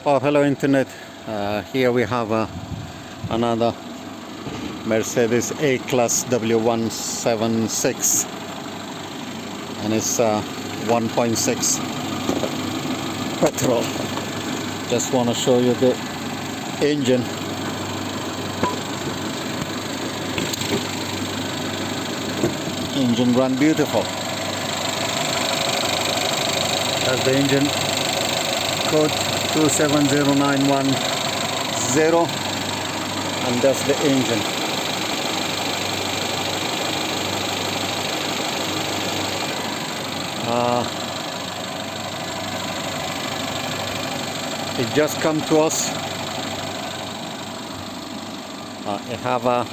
Oh, hello internet. Here we have another Mercedes A Class W176, and it's 1.6 petrol. Just want to show you the engine. Engine run beautiful. That's the engine code 270910, and that's the engine. It just come to us. It have a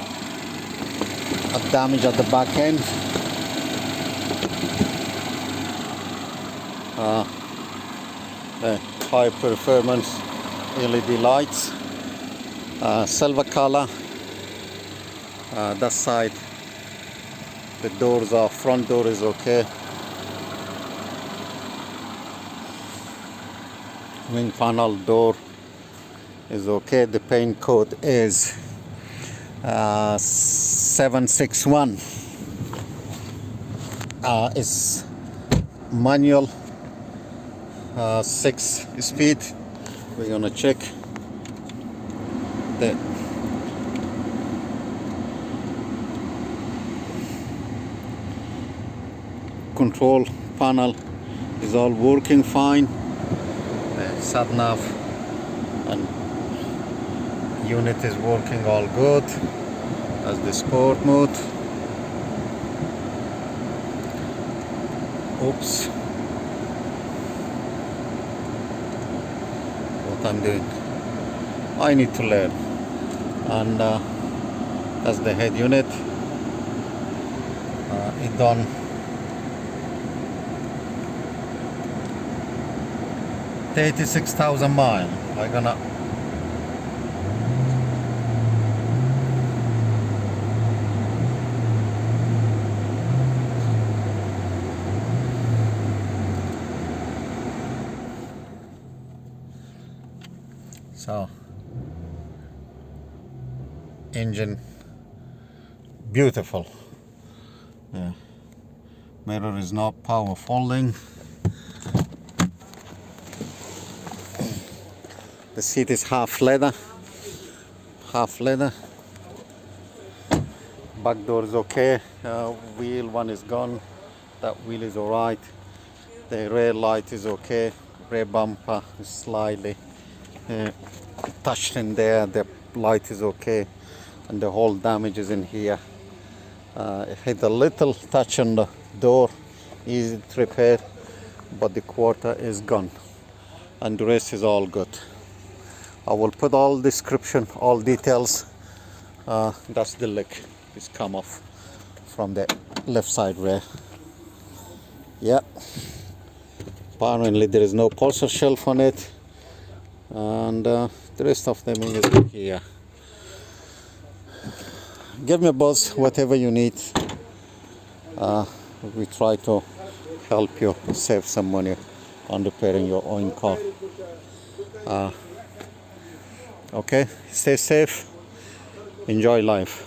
damage at the back end. The high performance LED lights, silver color. That side, the doors are, front door is okay. Wing panel door is okay. The paint code is 761. It's manual, 6 speed. We're gonna check the control panel is all working fine. The sat nav and unit is working all good. That's the sport mode. Oops, what I'm doing, I need to learn. And that's the head unit. It done 36,000 miles. I'm gonna so engine beautiful. Yeah. Mirror is not power folding. The seat is half leather. Back door is okay. Wheel one is gone. That wheel is alright. The rear light is okay. Rear bumper is slightly touched in there. The light is okay, and the whole damage is in here. It had a little touch on the door, easy to repair, but the quarter is gone, and the rest is all good. I will put all description, all details. That's the lick. It's come off from the left side rear. Yeah. Apparently there is no pulsar shelf on it, and the rest of them is here. Give me a buzz, whatever you need. We try to help you save some money on repairing your own car. Okay, stay safe, enjoy life.